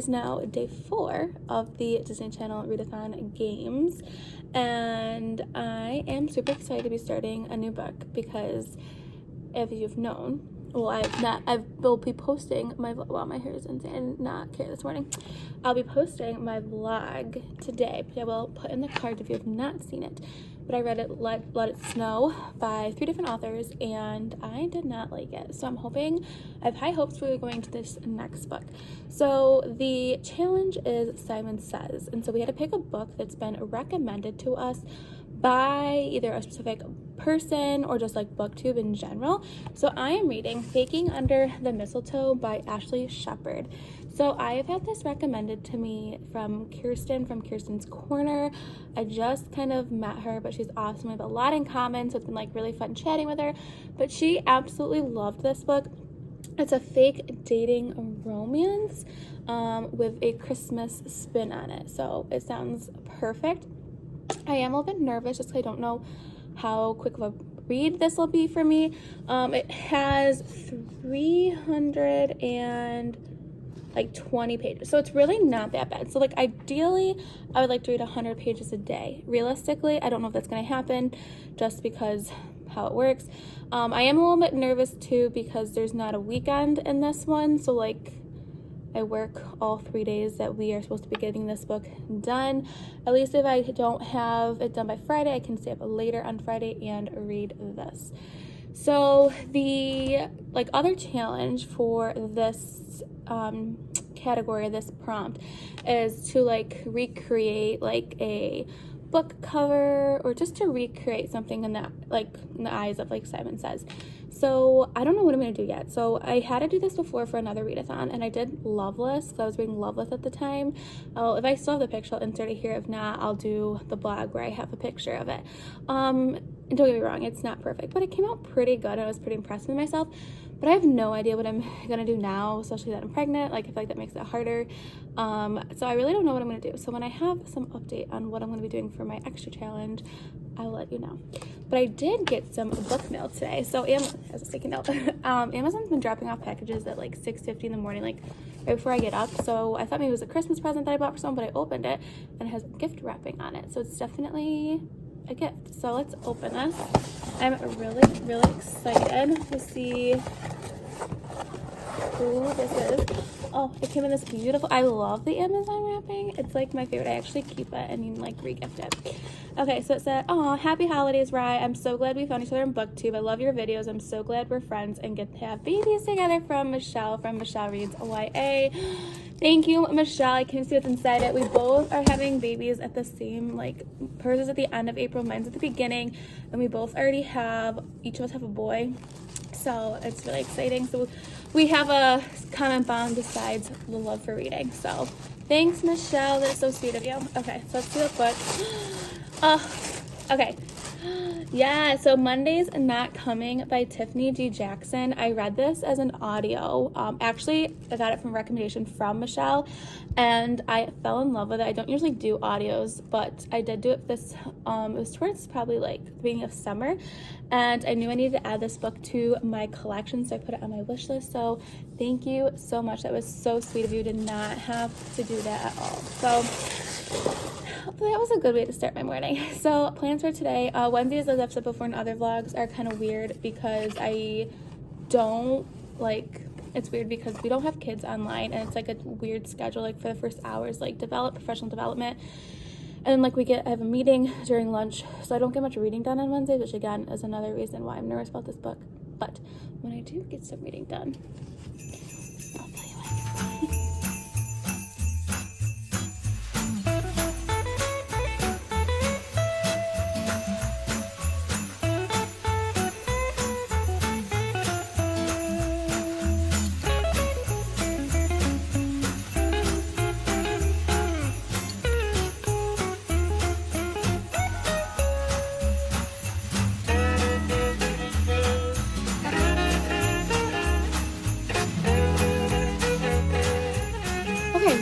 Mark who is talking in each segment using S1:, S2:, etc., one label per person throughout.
S1: is now day 4 of the Disney Channel Readathon games, and I am super excited to be starting a new book because, if you've known, I will be posting my vlog. Wow, my hair is insane. I did not care this morning. I'll be posting my vlog today, but I will put in the card if you have not seen it. But I read it, Let It Snow by 3 different authors, and I did not like it. So I have high hopes for going to this next book. So the challenge is Simon Says, and so we had to pick a book that's been recommended to us by either a specific person or just like booktube in general. So I am reading Baking Under the Mistletoe by Ashley Shepherd. So I have had this recommended to me from Kirsten, from Kirsten's Corner. I just kind of met her, but she's awesome. We have a lot in common, so it's been like really fun chatting with her. But she absolutely loved this book. It's a fake dating romance with a Christmas spin on it. So it sounds perfect. I am a little bit nervous just because I don't know how quick of a read this will be for me. It has 320 pages, so it's really not that bad. So like ideally I would like to read 100 pages a day. Realistically, I don't know if that's going to happen just because how it works. I am a little bit nervous too because there's not a weekend in this one, so like I work all 3 days that we are supposed to be getting this book done. At least if I don't have it done by Friday, I can stay up later on Friday and read this. So the other challenge for this category, this prompt, is to recreate a book cover, or just to recreate something in that in the eyes of Simon Says. So I don't know what I'm going to do yet. So I had to do this before for another readathon, and I did Loveless because I was reading Loveless at the time. If I still have the picture, I'll insert it here. If not, I'll do the blog where I have a picture of it. And don't get me wrong, it's not perfect, but it came out pretty good. I was pretty impressed with myself. But I have no idea what I'm going to do now, especially that I'm pregnant. I feel like that makes it harder. So I really don't know what I'm going to do. So when I have some update on what I'm going to be doing for my extra challenge, I'll let you know. But I did get some book mail today. So as a sticky note, Amazon's been dropping off packages at 6:50 in the morning, right before I get up. So I thought maybe it was a Christmas present that I bought for someone, but I opened it and it has gift wrapping on it. So it's definitely a gift. So let's open this. I'm really, really excited to see who this is. Oh, it came in this beautiful, I love the Amazon wrapping. It's my favorite. I actually keep it and re-gift it. Okay, so it said, "Oh, happy holidays, Rye. I'm so glad we found each other in BookTube. I love your videos. I'm so glad we're friends and get to have babies together." From Michelle Reads YA. Thank you, Michelle. I can't see what's inside it. We both are having babies at the same, hers is at the end of April, mine's at the beginning, and we both already have, each of us have a boy. So it's really exciting. So we have a common bond besides the love for reading. So thanks, Michelle. That's so sweet of you. Okay, so let's do the book. Okay. Yeah, so Monday's Not Coming by Tiffany D. Jackson. I read this as an audio. Actually, I got it from a recommendation from Michelle, and I fell in love with it. I don't usually do audios, but I did do it this, it was towards probably the beginning of summer, and I knew I needed to add this book to my collection, so I put it on my wish list. So thank you so much. That was so sweet of you to not have to do that at all. So hopefully that was a good way to start my morning. So plans for today, Wednesdays, as I've said before in other vlogs, are kind of weird because I don't it's weird because we don't have kids online, and it's a weird schedule for the first hours, professional development, and then I have a meeting during lunch, so I don't get much reading done on Wednesdays, which again is another reason why I'm nervous about this book. But when I do get some reading done, I'll tell you what.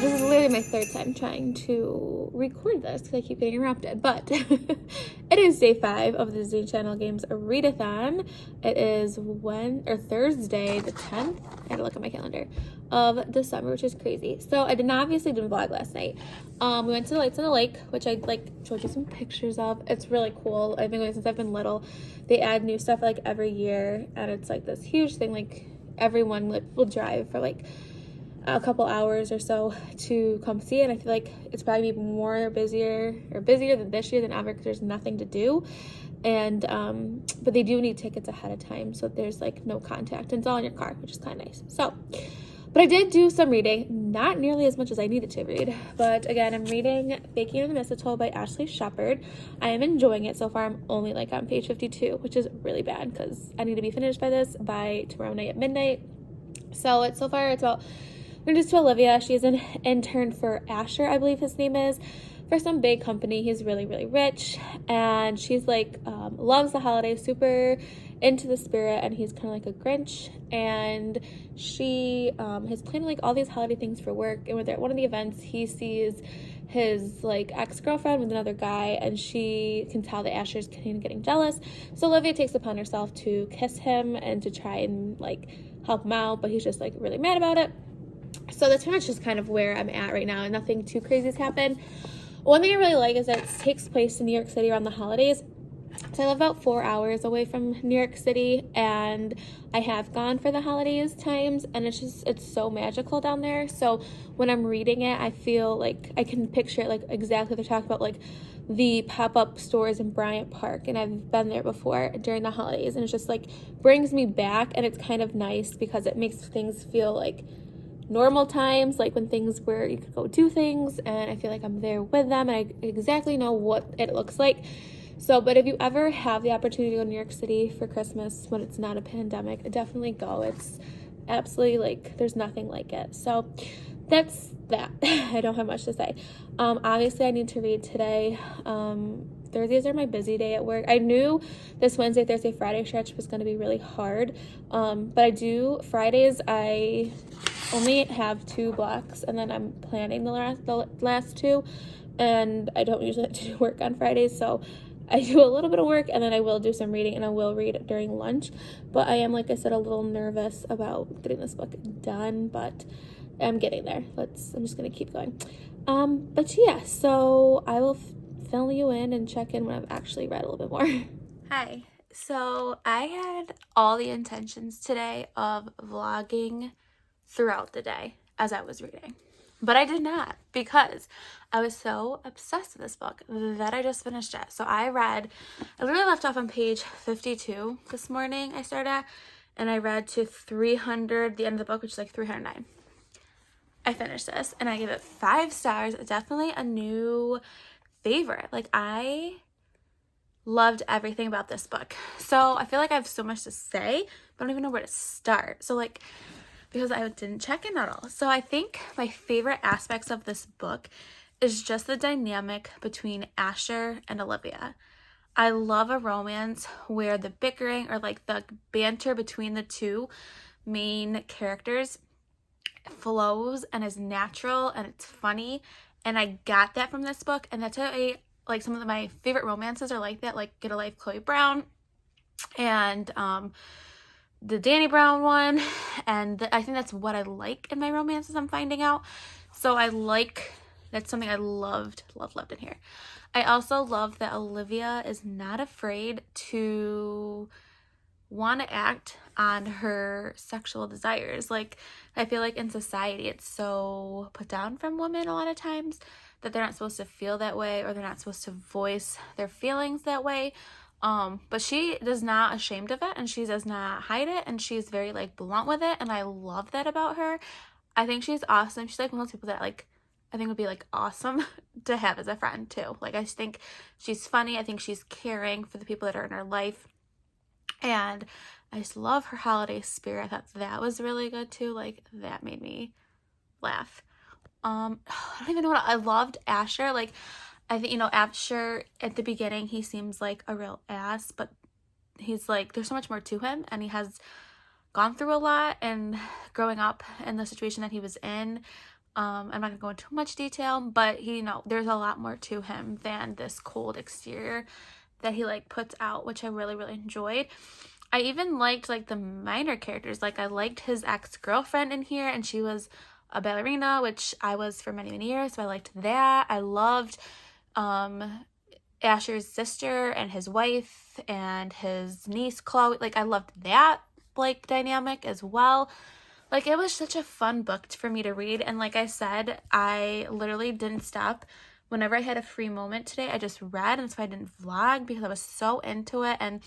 S1: This is literally my third time trying to record this because I keep getting interrupted, but It is day 5 of the Disney Channel Games Readathon. It is Thursday the 10th. I had to look at my calendar of December, which is crazy. So I obviously didn't vlog last night. We went to the Lights on the Lake, which I showed you some pictures of. It's really cool. I've been going since I've been little. They add new stuff like every year, and it's like this huge thing. Like everyone will drive for like a couple hours or so to come see it. And I feel like it's probably busier than this year than ever because there's nothing to do. And but they do need tickets ahead of time, so there's like no contact, and it's all in your car, which is kind of nice. So but I did do some reading, not nearly as much as I needed to read, but again, I'm reading Baking in the Mistletoe by Ashley Shepherd. I am enjoying it so far. I'm only like on page 52, which is really bad because I need to be finished by tomorrow night at midnight. So it's about introduced to Olivia. She's an intern for Asher, I believe his name is, for some big company. He's really, really rich, and she's like loves the holidays, super into the spirit, and he's kind of like a Grinch. And she has planned like all these holiday things for work, and when they're at one of the events, he sees his like ex-girlfriend with another guy, and she can tell that Asher's kind of getting jealous. So Olivia takes upon herself to kiss him and to try and like help him out, but he's just like really mad about it. So that's pretty much just kind of where I'm at right now, and nothing too crazy has happened. One thing I really like is that it takes place in New York City around the holidays. So I live about 4 hours away from New York City, and I have gone for the holidays times, and it's so magical down there. So when I'm reading it, I feel like I can picture it like exactly what they're talking about, like the pop-up stores in Bryant Park, and I've been there before during the holidays, and it's just like brings me back, and it's kind of nice because it makes things feel like normal times, like when things where you could go do things, and I feel like I'm there with them, and I exactly know what it looks like. So, but if you ever have the opportunity to go to New York City for Christmas when it's not a pandemic, definitely go. It's absolutely like, there's nothing like it. So that's that. I don't have much to say. Obviously I need to read today. Thursdays are my busy day at work. I knew this Wednesday, Thursday, Friday stretch was going to be really hard. But Fridays, I only have 2 blocks, and then I'm planning the last 2, and I don't usually have to do work on Fridays, so I do a little bit of work, and then I will do some reading, and I will read during lunch. But I am, like I said, a little nervous about getting this book done, but I'm getting there. I'm just going to keep going. But yeah, so I will fill you in and check in when I've actually read a little bit more. Hi. So I had all the intentions today of vlogging throughout the day as I was reading, but I did not, because I was so obsessed with this book that I just finished it. So I literally left off on page 52 this morning. I started at, and I read to 300, the end of the book, which is like 309. I finished this, and I give it 5 stars. Definitely a new favorite. Like, I loved everything about this book. So I feel like I have so much to say, but I don't even know where to start. So like, because I didn't check in at all. So I think my favorite aspects of this book is just the dynamic between Asher and Olivia. I love a romance where the bickering or like the banter between the two main characters flows and is natural and it's funny. And I got that from this book. And that's how like some of my favorite romances are like that, like Get a Life, Chloe Brown, and the Danny Brown one. And I think that's what I like in my romances, I'm finding out. So that's something I loved in here. I also love that Olivia is not afraid to want to act on her sexual desires. Like, I feel like in society it's so put down from women a lot of times that they're not supposed to feel that way, or they're not supposed to voice their feelings that way. But she is not ashamed of it, and she does not hide it, and she's very like blunt with it, and I love that about her. I think she's awesome. She's like one of those people that like I think would be like awesome to have as a friend too. Like, I just think she's funny. I think she's caring for the people that are in her life, and I just love her holiday spirit. I thought that was really good too. Like, that made me laugh. I don't even know what I loved Asher. Like, I think, Asher at the beginning, he seems like a real ass, but he's like, there's so much more to him, and he has gone through a lot and growing up in the situation that he was in. I'm not gonna go into too much detail, but there's a lot more to him than this cold exterior that he like puts out, which I really, really enjoyed. I even liked like the minor characters. Like I liked his ex-girlfriend in here, and she was a ballerina, which I was for many, many years, so I liked that. I loved Asher's sister and his wife and his niece Chloe. Like I loved that like dynamic as well. Like it was such a fun book for me to read, and like I said, I literally didn't stop. Whenever I had a free moment today, I just read, and so I didn't vlog because I was so into it, and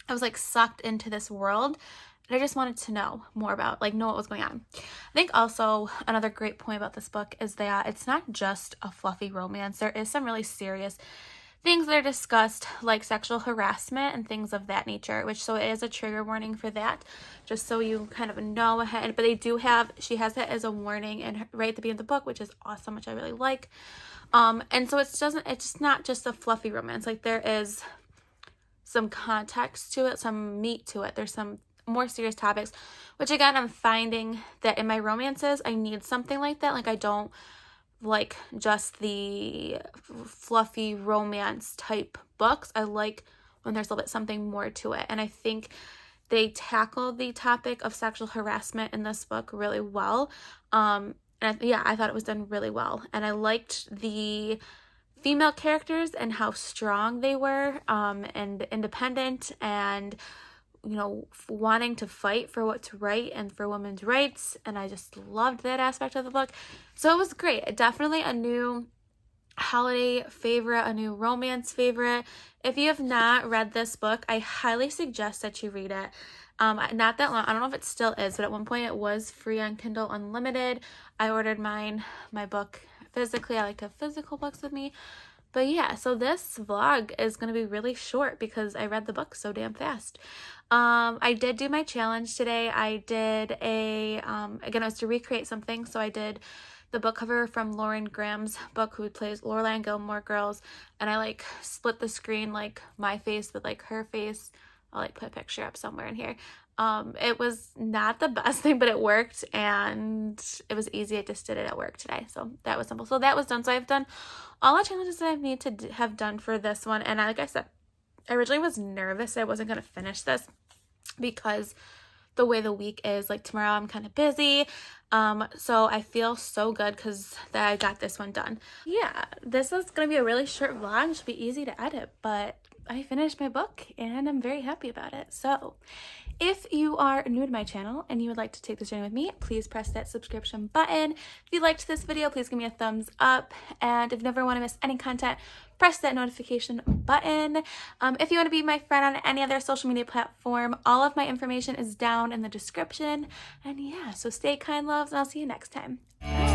S1: I was like sucked into this world, and I just wanted to know more about, like, know what was going on. I think also another great point about this book is that it's not just a fluffy romance. There is some really serious things that are discussed, like sexual harassment and things of that nature, which so it is a trigger warning for that, just so you kind of know ahead. But they do have, she has that as a warning and right at the beginning of the book, which is awesome, which I really like. And so it's not just a fluffy romance. Like there is some context to it, some meat to it. There's some more serious topics, which again, I'm finding that in my romances, I need something like that. Like I don't like just the fluffy romance type books. I like when there's a little bit something more to it. And I think they tackle the topic of sexual harassment in this book really well. And I thought it was done really well. And I liked the female characters and how strong they were, and independent, and wanting to fight for what's right and for women's rights. And I just loved that aspect of the book. So it was great. Definitely a new holiday favorite, a new romance favorite. If you have not read this book, I highly suggest that you read it. Not that long. I don't know if it still is, but at one point it was free on Kindle Unlimited. I ordered my book physically. I like to have physical books with me. But yeah, so this vlog is going to be really short because I read the book so damn fast. I did do my challenge today. I did again, it was to recreate something. So I did the book cover from Lauren Graham's book, who plays Lorelai in Gilmore Girls. And I like split the screen, like my face with like her face. I'll like put a picture up somewhere in here. It was not the best thing, but it worked, and it was easy. I just did it at work today, so that was simple. So that was done. So I've done all the challenges that I need to have done for this one, and like I said, I originally was nervous I wasn't going to finish this because the way the week is, like tomorrow I'm kind of busy, so I feel so good because that I got this one done. Yeah, this is going to be a really short vlog. It should be easy to edit, but I finished my book and I'm very happy about it. So if you are new to my channel and you would like to take this journey with me, please press that subscription button. If you liked this video, please give me a thumbs up. And if you never want to miss any content, press that notification button. If you want to be my friend on any other social media platform, all of my information is down in the description. And yeah, so stay kind, loves, and I'll see you next time. Bye.